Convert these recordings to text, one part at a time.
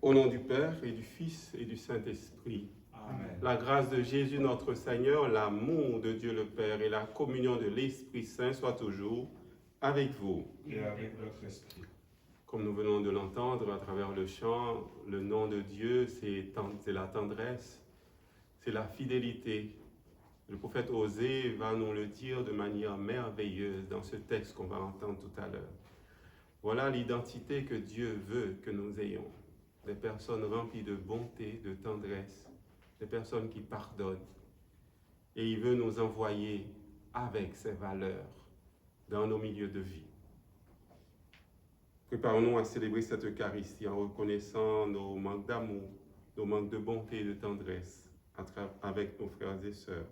Au nom du Père et du Fils et du Saint-Esprit. Amen. La grâce de Jésus notre Seigneur, l'amour de Dieu le Père et la communion de l'Esprit Saint soient toujours avec vous. Et avec votre esprit. Comme nous venons de l'entendre à travers le chant, le nom de Dieu, c'est la tendresse, c'est la fidélité. Le prophète Osée va nous le dire de manière merveilleuse dans ce texte qu'on va entendre tout à l'heure. Voilà l'identité que Dieu veut que nous ayons. Des personnes remplies de bonté, de tendresse, des personnes qui pardonnent. Et il veut nous envoyer avec ces valeurs dans nos milieux de vie. Préparons-nous à célébrer cette Eucharistie en reconnaissant nos manques d'amour, nos manques de bonté et de tendresse avec nos frères et sœurs.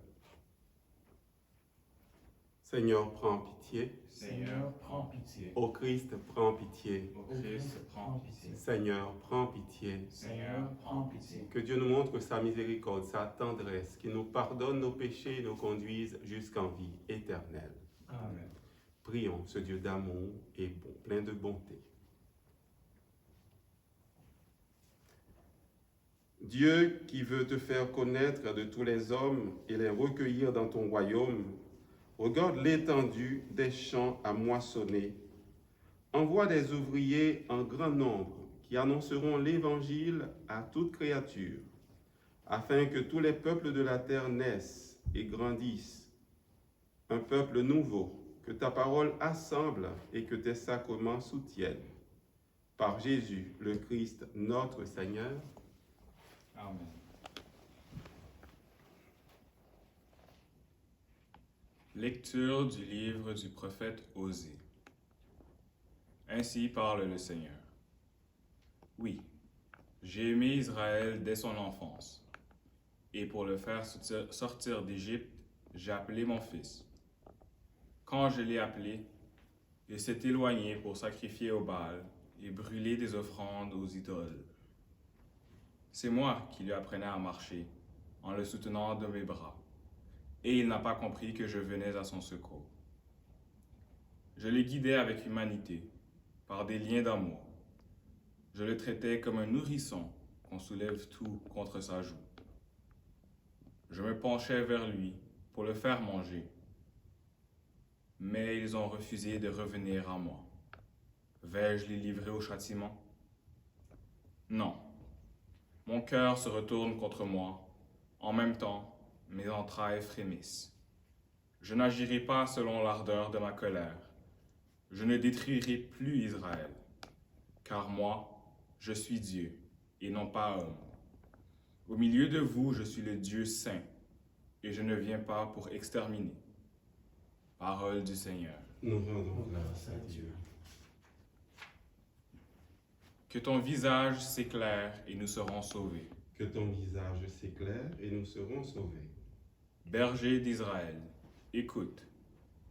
Seigneur, prends pitié. Seigneur, prends pitié. Ô Christ, prends pitié. Ô Christ, prends pitié. Seigneur, prends pitié. Seigneur, prends pitié. Que Dieu nous montre sa miséricorde, sa tendresse, qu'il nous pardonne nos péchés et nous conduise jusqu'en vie éternelle. Amen. Prions ce Dieu d'amour et bon, plein de bonté. Dieu qui veut te faire connaître de tous les hommes et les recueillir dans ton royaume, regarde l'étendue des champs à moissonner. Envoie des ouvriers en grand nombre qui annonceront l'Évangile à toute créature, afin que tous les peuples de la terre naissent et grandissent. Un peuple nouveau, que ta parole assemble et que tes sacrements soutiennent. Par Jésus, le Christ, notre Seigneur. Amen. Lecture du livre du prophète Osée. Ainsi parle le Seigneur. Oui, j'ai aimé Israël dès son enfance, et pour le faire sortir d'Égypte, j'ai appelé mon fils. Quand je l'ai appelé, il s'est éloigné pour sacrifier au Baal et brûler des offrandes aux idoles. C'est moi qui lui apprenais à marcher en le soutenant de mes bras, et il n'a pas compris que je venais à son secours. Je le guidais avec humanité, par des liens d'amour. Je le traitais comme un nourrisson qu'on soulève tout contre sa joue. Je me penchais vers lui pour le faire manger, mais ils ont refusé de revenir à moi. Vais-je les livrer au châtiment? Non. Mon cœur se retourne contre moi. En même temps, mes entrailles frémissent. Je n'agirai pas selon l'ardeur de ma colère. Je ne détruirai plus Israël, car moi, je suis Dieu, et non pas homme. Au milieu de vous, je suis le Dieu saint, et je ne viens pas pour exterminer. Parole du Seigneur. Nous rendons grâce à Dieu. Que ton visage s'éclaire et nous serons sauvés. Que ton visage s'éclaire et nous serons sauvés. Berger d'Israël, écoute,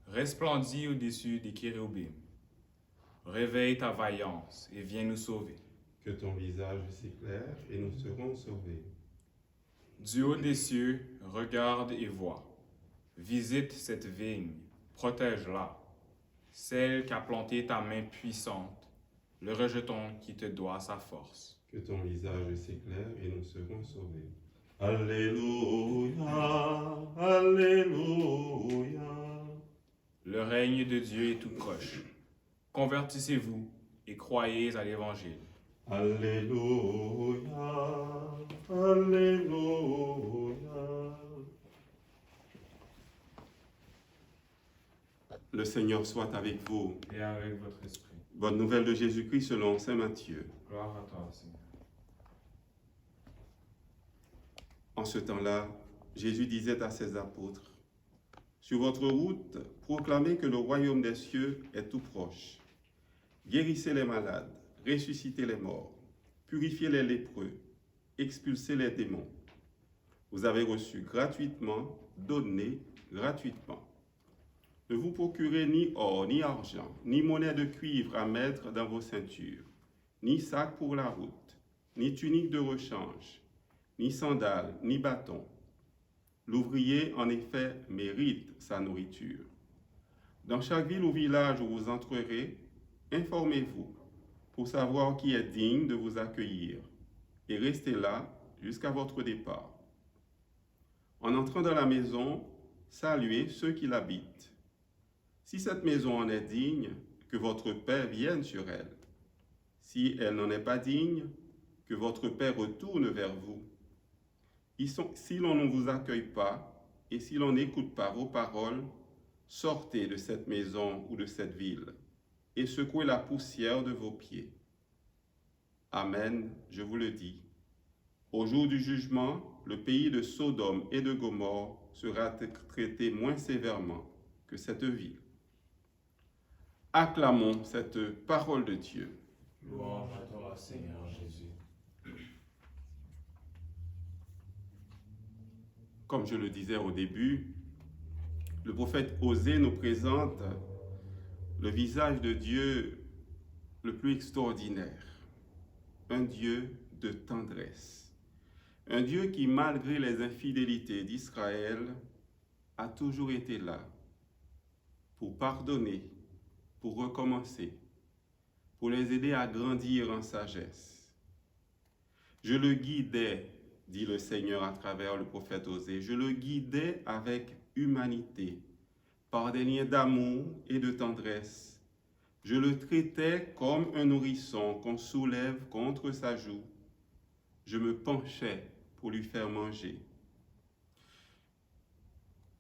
resplendis au-dessus des chérubins. Réveille ta vaillance et viens nous sauver. Que ton visage s'éclaire et nous serons sauvés. Du haut des cieux, regarde et vois. Visite cette vigne, protège-la. Celle qu'a planté ta main puissante, le rejeton qui te doit sa force. Que ton visage s'éclaire et nous serons sauvés. Alléluia, Alléluia. Le règne de Dieu est tout proche. Convertissez-vous et croyez à l'Évangile. Alléluia, Alléluia. Le Seigneur soit avec vous. Et avec votre esprit. Bonne nouvelle de Jésus-Christ selon saint Matthieu. Gloire à toi, Seigneur. En ce temps-là, Jésus disait à ses apôtres, « Sur votre route, proclamez que le royaume des cieux est tout proche. Guérissez les malades, ressuscitez les morts, purifiez les lépreux, expulsez les démons. Vous avez reçu gratuitement, donnez gratuitement. Ne vous procurez ni or, ni argent, ni monnaie de cuivre à mettre dans vos ceintures, ni sac pour la route, ni tunique de rechange, ni sandales, ni bâton. L'ouvrier, en effet, mérite sa nourriture. Dans chaque ville ou village où vous entrerez, informez-vous pour savoir qui est digne de vous accueillir. et restez là jusqu'à votre départ. En entrant dans la maison, saluez ceux qui l'habitent. Si cette maison en est digne, que votre Père vienne sur elle. Si elle n'en est pas digne, que votre Père retourne vers vous. Si l'on ne vous accueille pas et si l'on n'écoute pas vos paroles, sortez de cette maison ou de cette ville et secouez la poussière de vos pieds. Amen, je vous le dis. Au jour du jugement, le pays de Sodome et de Gomorrhe sera traité moins sévèrement que cette ville. Acclamons cette parole de Dieu. Louange à toi, Seigneur Jésus. Comme je le disais au début, le prophète Osée nous présente le visage de Dieu le plus extraordinaire, un Dieu de tendresse, un Dieu qui, malgré les infidélités d'Israël, a toujours été là pour pardonner, pour recommencer, pour les aider à grandir en sagesse. Je le guidais, dit le Seigneur à travers le prophète Osée, je le guidais avec humanité, par des liens d'amour et de tendresse. Je le traitais comme un nourrisson qu'on soulève contre sa joue. Je me penchais pour lui faire manger.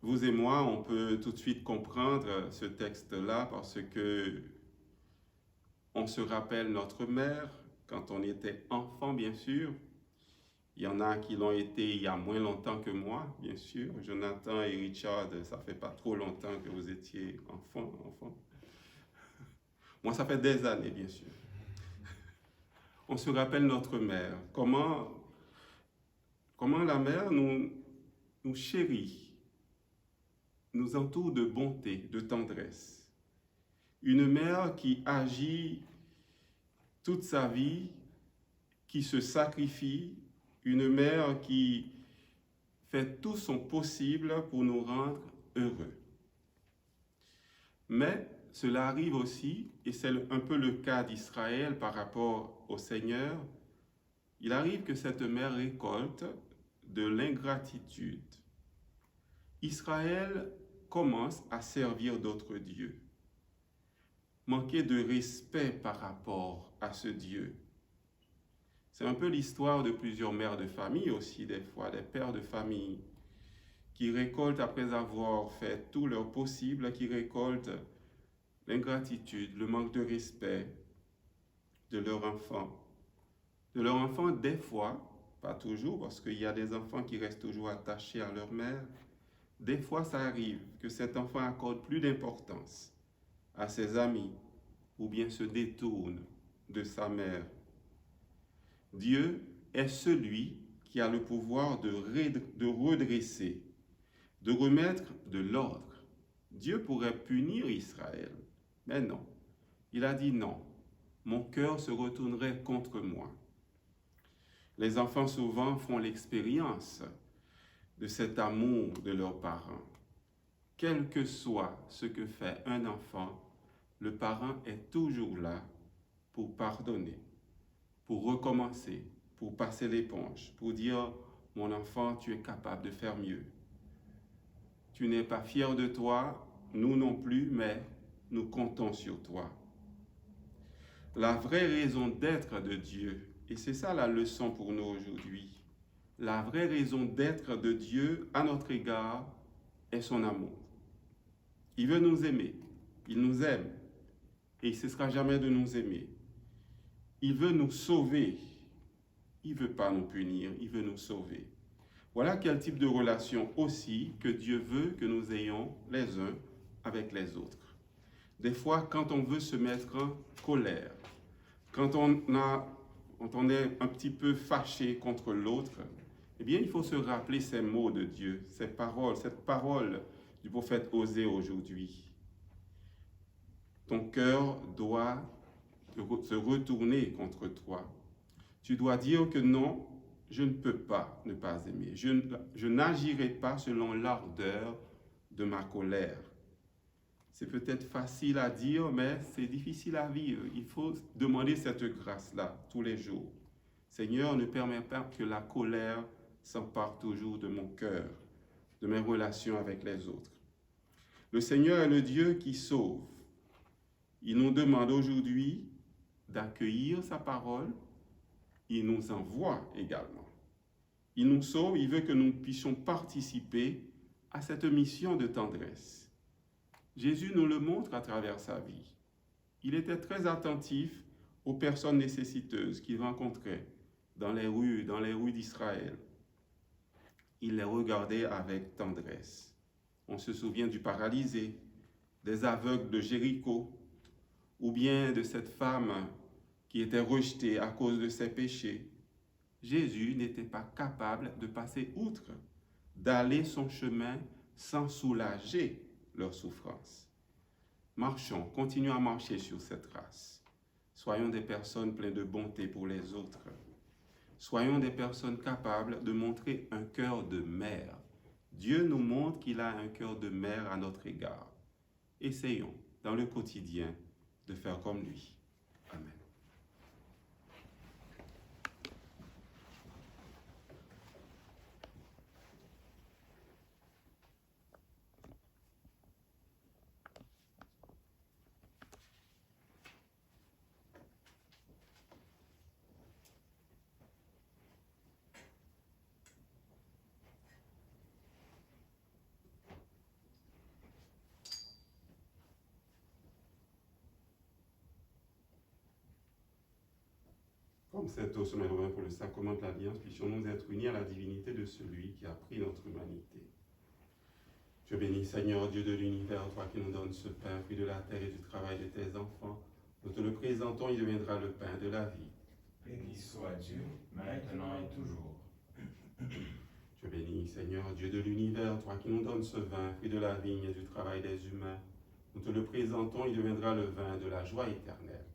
Vous et moi, on peut tout de suite comprendre ce texte-là parce que on se rappelle notre mère quand on était enfant, bien sûr. Il y en a qui l'ont été il y a moins longtemps que moi, bien sûr. Jonathan et Richard, ça fait pas trop longtemps que vous étiez enfants. Moi, ça fait des années, bien sûr. On se rappelle notre mère. Comment la mère nous chérit, nous entoure de bonté, de tendresse. Une mère qui agit toute sa vie, qui se sacrifie, une mère qui fait tout son possible pour nous rendre heureux. Mais cela arrive aussi, et c'est un peu le cas d'Israël par rapport au Seigneur, il arrive que cette mère récolte de l'ingratitude. Israël commence à servir d'autres dieux, manquer de respect par rapport à ce Dieu. C'est un peu l'histoire de plusieurs mères de famille aussi, des fois, des pères de famille, qui récoltent, après avoir fait tout leur possible, qui récoltent l'ingratitude, le manque de respect de leur enfant. De leur enfant, des fois, pas toujours, parce qu'il y a des enfants qui restent toujours attachés à leur mère. Des fois, ça arrive que cet enfant accorde plus d'importance à ses amis ou bien se détourne de sa mère. Dieu est celui qui a le pouvoir de redresser, de remettre de l'ordre. Dieu pourrait punir Israël, mais non. Il a dit non, mon cœur se retournerait contre moi. Les enfants souvent font l'expérience de cet amour de leurs parents. Quel que soit ce que fait un enfant, le parent est toujours là pour pardonner, pour recommencer, pour passer l'éponge, pour dire « Mon enfant, tu es capable de faire mieux. Tu n'es pas fier de toi, nous non plus, mais nous comptons sur toi. » La vraie raison d'être de Dieu, et c'est ça la leçon pour nous aujourd'hui, la vraie raison d'être de Dieu à notre égard est son amour. Il veut nous aimer, il nous aime, et il ne cessera jamais de nous aimer. Il veut nous sauver, il ne veut pas nous punir, il veut nous sauver. Voilà quel type de relation aussi que Dieu veut que nous ayons les uns avec les autres. Des fois, quand on veut se mettre en colère, quand on est un petit peu fâché contre l'autre, eh bien, il faut se rappeler ces mots de Dieu, cette parole du prophète Osée aujourd'hui. Ton cœur doit se retourner contre toi. Tu dois dire que non, je ne peux pas ne pas aimer. Je n'agirai pas selon l'ardeur de ma colère. C'est peut-être facile à dire, mais c'est difficile à vivre. Il faut demander cette grâce-là tous les jours. Seigneur, ne permets pas que la colère s'empare toujours de mon cœur, de mes relations avec les autres. Le Seigneur est le Dieu qui sauve. Il nous demande aujourd'hui d'accueillir sa parole. Il nous envoie également. Il nous sauve, il veut que nous puissions participer à cette mission de tendresse. Jésus nous le montre à travers sa vie. Il était très attentif aux personnes nécessiteuses qu'il rencontrait dans les rues d'Israël. Il les regardait avec tendresse. On se souvient du paralysé, des aveugles de Jéricho, ou bien de cette femme qui était rejetée à cause de ses péchés. Jésus n'était pas capable de passer outre, d'aller son chemin sans soulager leur souffrance. Marchons, continuons à marcher sur cette race. Soyons des personnes pleines de bonté pour les autres. Soyons des personnes capables de montrer un cœur de mère. Dieu nous montre qu'il a un cœur de mère à notre égard. Essayons, dans le quotidien, de faire comme lui. Amen. Comme cette eau se met pour le sacrement de l'Alliance, puissions-nous être unis à la divinité de celui qui a pris notre humanité. Je bénis, Seigneur, Dieu de l'univers, toi qui nous donnes ce pain, fruit de la terre et du travail de tes enfants. Nous te le présentons, il deviendra le pain de la vie. Béni soit Dieu, maintenant et toujours. Je bénis, Seigneur, Dieu de l'univers, toi qui nous donnes ce vin, fruit de la vigne et du travail des humains. Nous te le présentons, il deviendra le vin de la joie éternelle.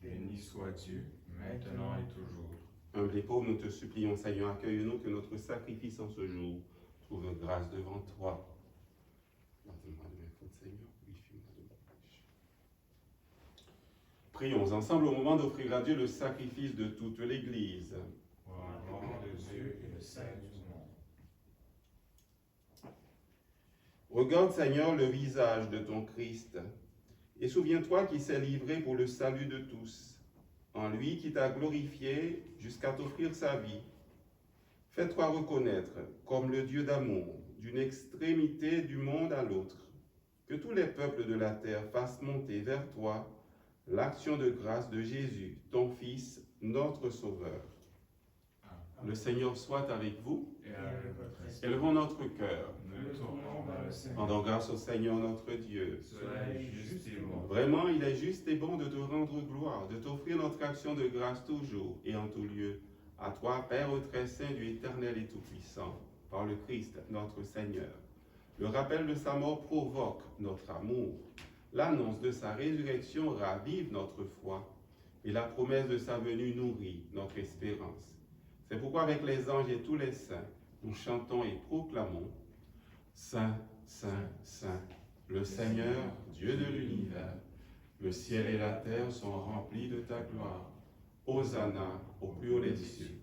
Béni soit Dieu, maintenant et toujours. Humbles et pauvres, nous te supplions, Seigneur, accueille-nous, que notre sacrifice en ce jour trouve grâce devant toi. Pardonne-moi de mes fautes, Seigneur, purifie-moi de mon péché. Prions ensemble au moment d'offrir à Dieu le sacrifice de toute l'Église. Au nom de Dieu et le saint du monde. Regarde, Seigneur, le visage de ton Christ, et souviens-toi qu'il s'est livré pour le salut de tous. En lui qui t'a glorifié jusqu'à t'offrir sa vie. Fais-toi reconnaître comme le Dieu d'amour, d'une extrémité du monde à l'autre. Que tous les peuples de la terre fassent monter vers toi l'action de grâce de Jésus, ton Fils, notre Sauveur. Le Seigneur soit avec vous. Et avec votre esprit. Élevons notre cœur. Nous le tournons vers le Seigneur. Rendons grâce au Seigneur notre Dieu. Cela est juste et bon. Vraiment, il est juste et bon de te rendre gloire, de t'offrir notre action de grâce toujours et en tout lieu. À toi, Père très saint, Dieu éternel et tout-puissant, par le Christ, notre Seigneur. Le rappel de sa mort provoque notre amour. L'annonce de sa résurrection ravive notre foi. Et la promesse de sa venue nourrit notre espérance. C'est pourquoi avec les anges et tous les saints, nous chantons et proclamons Saint, Saint, Saint, le Seigneur, Dieu de l'univers. Le ciel et la terre sont remplis de ta gloire. Hosanna au plus haut des cieux.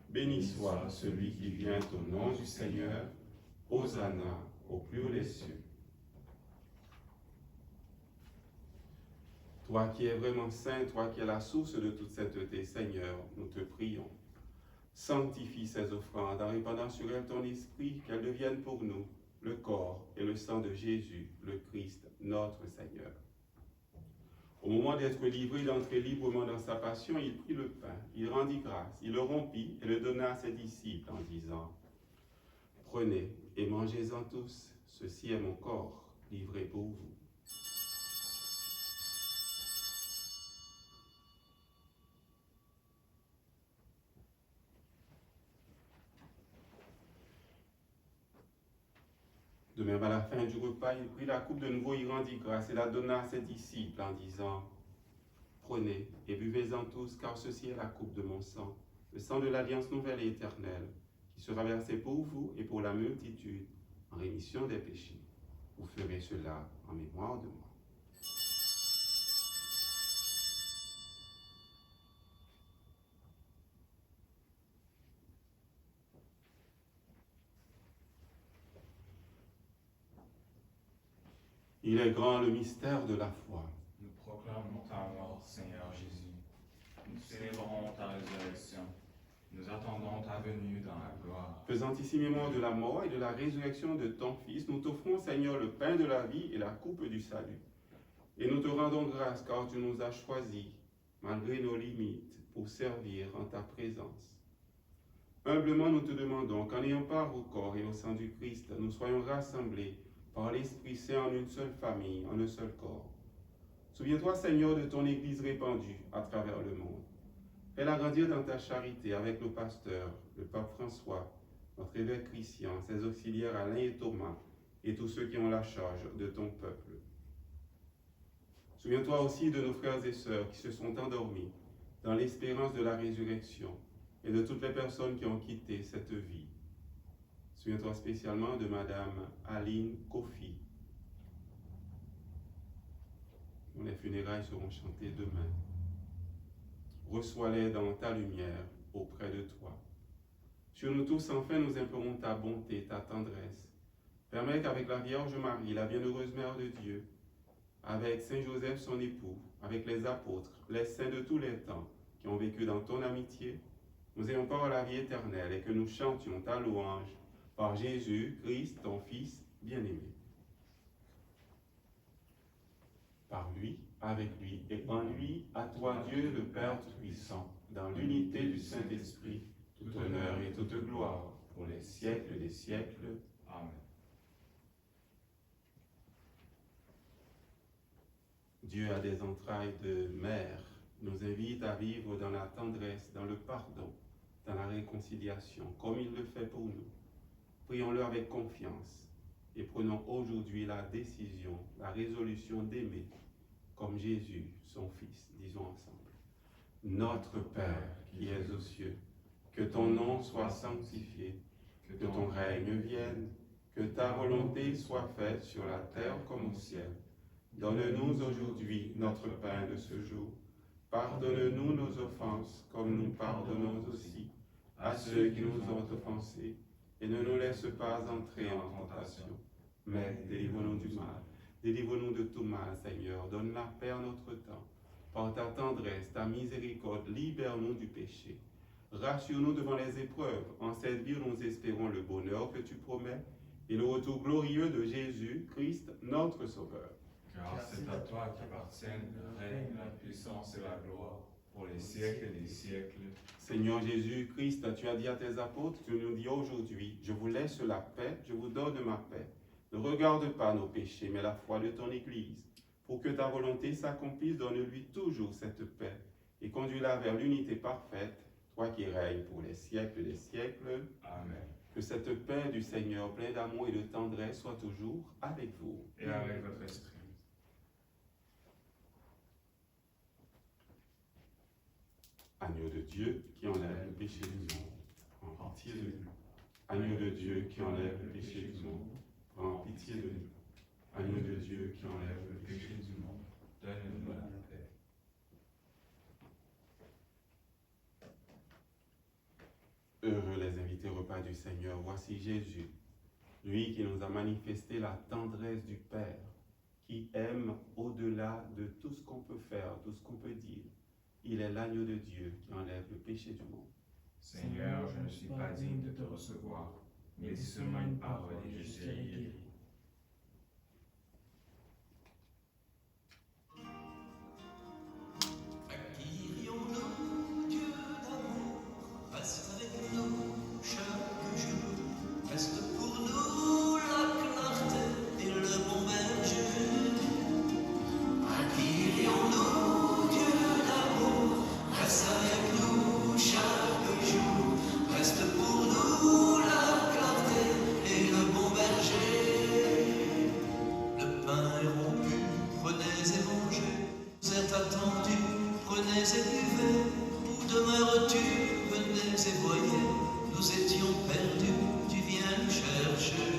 Béni soit celui qui vient au nom du Seigneur. Hosanna au plus haut des cieux. Toi qui es vraiment saint, toi qui es la source de toute sainteté, Seigneur, nous te prions. Sanctifie ces offrandes en répandant sur elles ton esprit, qu'elles deviennent pour nous le corps et le sang de Jésus, le Christ, notre Seigneur. Au moment d'être livré, d'entrer librement dans sa passion, il prit le pain, il rendit grâce, il le rompit et le donna à ses disciples en disant « Prenez et mangez-en tous, ceci est mon corps livré pour vous. » De même, à la fin du repas, il prit la coupe de nouveau, il rendit grâce et la donna à ses disciples en disant « Prenez et buvez-en tous, car ceci est la coupe de mon sang, le sang de l'alliance nouvelle et éternelle, qui sera versé pour vous et pour la multitude en rémission des péchés. Vous ferez cela en mémoire de moi. » Il est grand le mystère de la foi. Nous proclamons ta mort, Seigneur Jésus. Nous célébrons ta résurrection. Nous attendons ta venue dans la gloire. Faisant ici mémoire de la mort et de la résurrection de ton Fils, nous t'offrons, Seigneur, le pain de la vie et la coupe du salut. Et nous te rendons grâce car tu nous as choisis, malgré nos limites, pour servir en ta présence. Humblement, nous te demandons qu'en ayant part au corps et au sang du Christ, nous soyons rassemblés par l'Esprit Saint en une seule famille, en un seul corps. Souviens-toi, Seigneur, de ton Église répandue à travers le monde. Fais-la grandir dans ta charité avec nos pasteurs, le pape François, notre évêque Christian, ses auxiliaires Alain et Thomas, et tous ceux qui ont la charge de ton peuple. Souviens-toi aussi de nos frères et sœurs qui se sont endormis dans l'espérance de la résurrection et de toutes les personnes qui ont quitté cette vie. Souviens-toi spécialement de Madame Aline Kofi, dont les funérailles seront chantées demain. Reçois-les dans ta lumière auprès de toi. Sur nous tous, enfin, nous implorons ta bonté, ta tendresse. Permets qu'avec la Vierge Marie, la bienheureuse Mère de Dieu, avec Saint Joseph son époux, avec les apôtres, les saints de tous les temps qui ont vécu dans ton amitié, nous ayons part à la vie éternelle et que nous chantions ta louange par Jésus, Christ, ton Fils bien-aimé. Par lui, avec lui et en lui, à toi Dieu le Père Tout-Puissant, dans l'unité du Saint-Esprit, tout honneur et toute gloire pour les siècles des siècles. Amen. Dieu a des entrailles de mère, nous invite à vivre dans la tendresse, dans le pardon, dans la réconciliation, comme il le fait pour nous. Prions-le avec confiance et prenons aujourd'hui la décision, la résolution d'aimer comme Jésus, son Fils. Disons ensemble. Notre Père qui es aux cieux, que ton nom soit sanctifié, que ton règne vienne, que ta volonté soit faite sur la terre comme au ciel. Donne-nous aujourd'hui notre pain de ce jour. Pardonne-nous nos offenses comme nous pardonnons aussi à ceux qui nous ont offensés. Et ne nous laisse pas entrer en tentation, mais délivre-nous du mal. Délivre-nous de tout mal, Seigneur. Donne la paix à notre temps. Par ta tendresse, ta miséricorde, libère-nous du péché. Rassure-nous devant les épreuves. En cette vie, nous espérons le bonheur que tu promets et le retour glorieux de Jésus, Christ, notre Sauveur. Car c'est à toi qu'appartiennent le règne, la puissance et la gloire, pour les siècles des siècles. Seigneur Jésus-Christ, tu as dit à tes apôtres, tu nous dis aujourd'hui, je vous laisse la paix, je vous donne ma paix. Ne regarde pas nos péchés, mais la foi de ton Église. Pour que ta volonté s'accomplisse, donne-lui toujours cette paix et conduis-la vers l'unité parfaite, toi qui règnes pour les siècles des siècles. Amen. Que cette paix du Seigneur, pleine d'amour et de tendresse, soit toujours avec vous. Et avec votre esprit. Agneau de Dieu qui enlève le péché du monde, prends pitié de nous. Agneau de Dieu qui enlève le péché du monde, prends pitié de nous. Agneau de Dieu qui enlève le péché du monde, Donne-nous la paix. Heureux les invités au repas du Seigneur, voici Jésus, lui qui nous a manifesté la tendresse du Père, qui aime au-delà de tout ce qu'on peut faire, tout ce qu'on peut dire. Il est l'agneau de Dieu qui enlève le péché du monde. Seigneur, je ne suis pas digne de te recevoir, mais dis seulement une parole et je serai guéri. Acquirions-nous, Dieu d'amour, reste avec nous chaque jour, reste pour nous la clarté et le bon berger. Acquirions-nous, Dieu d'amour, reste avec nous chaque jour, reste pour nous la clarté et le bon berger. Le pain est rompu, prenez et mangez, vous êtes attendus, prenez et buvez, où demeures-tu, venez et voyez, nous étions perdus, tu viens nous chercher.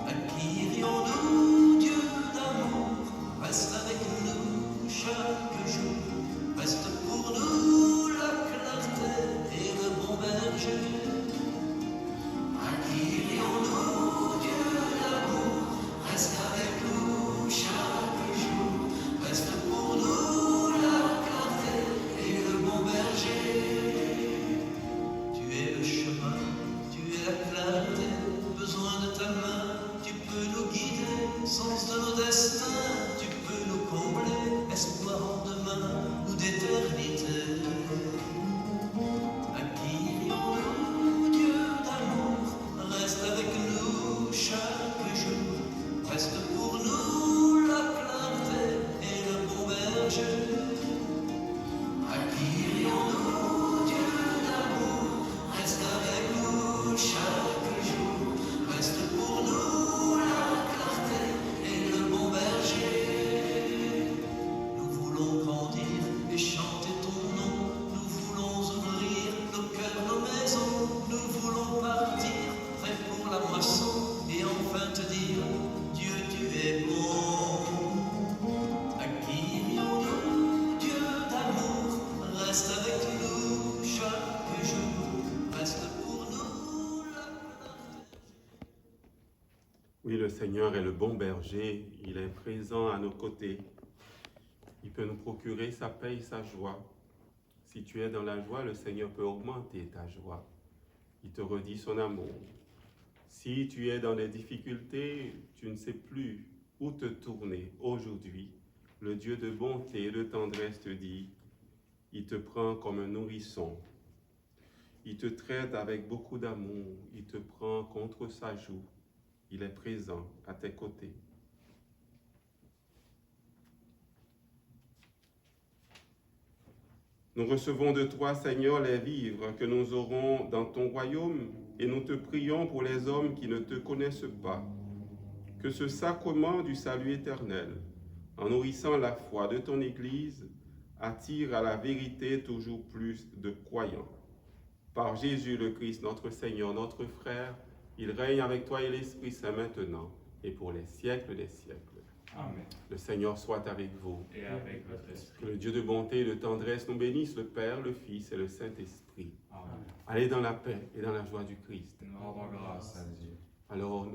Acquirions-nous, Dieu d'amour, reste avec nous chaque jour, reste pour nous la clarté et le bon berger. Acquirions-nous, Dieu d'amour, reste avec nous. berger. À qui irions-nous, Dieu d'amour? Reste avec nous chaque jour. Reste pour nous la clarté et le bon berger. Nous voulons grandir et chanter ton nom. Nous voulons ouvrir nos cœurs, nos maisons. Nous voulons partir, prêts pour la moisson. Et enfin te dire, Dieu, tu es bon. À qui irions-nous, Dieu d'amour? Reste avec nous chaque jour. Reste pour nous la clarté. Oui, le Seigneur est le bon berger, il est présent à nos côtés. Il peut nous procurer sa paix et sa joie. Si tu es dans la joie, le Seigneur peut augmenter ta joie. Il te redit son amour. Si tu es dans des difficultés, tu ne sais plus où te tourner aujourd'hui. Le Dieu de bonté et de tendresse te dit, il te prend comme un nourrisson. Il te traite avec beaucoup d'amour. Il te prend contre sa joue. Il est présent à tes côtés. Nous recevons de toi, Seigneur, les vivres que nous aurons dans ton royaume et nous te prions pour les hommes qui ne te connaissent pas. Que ce sacrement du salut éternel, en nourrissant la foi de ton Église, attire à la vérité toujours plus de croyants. Par Jésus le Christ, notre Seigneur, notre frère, il règne avec toi et l'Esprit Saint maintenant et pour les siècles des siècles. Amen. Le Seigneur soit avec vous. Et avec votre esprit. Que le Dieu de bonté et de tendresse nous bénisse, le Père, le Fils et le Saint-Esprit. Amen. Allez dans la paix et dans la joie du Christ. Nous rendons grâce à Dieu. Alors,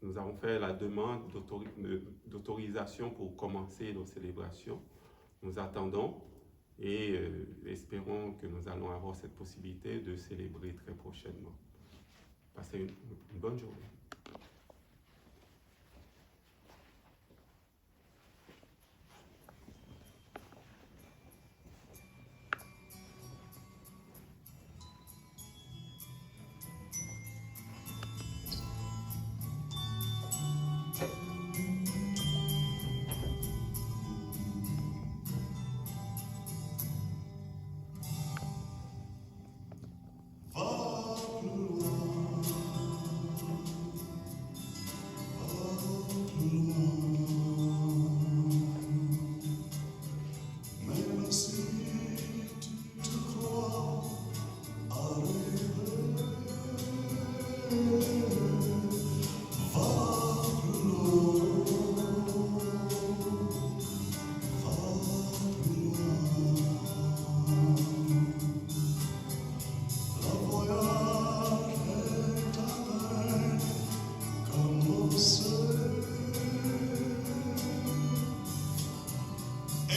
nous avons fait la demande d'autorisation pour commencer nos célébrations. Nous attendons et espérons que nous allons avoir cette possibilité de célébrer très prochainement. Passez une bonne journée.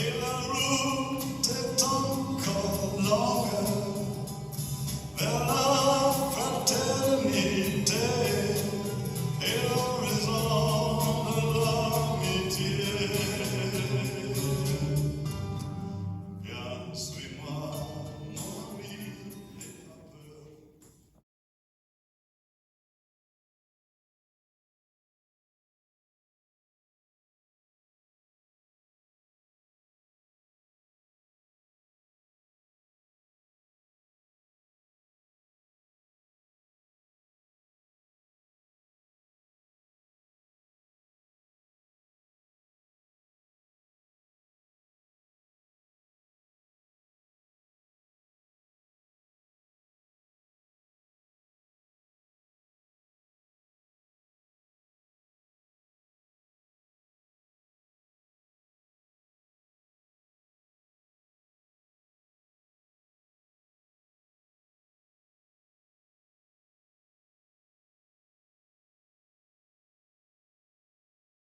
Et la route est encore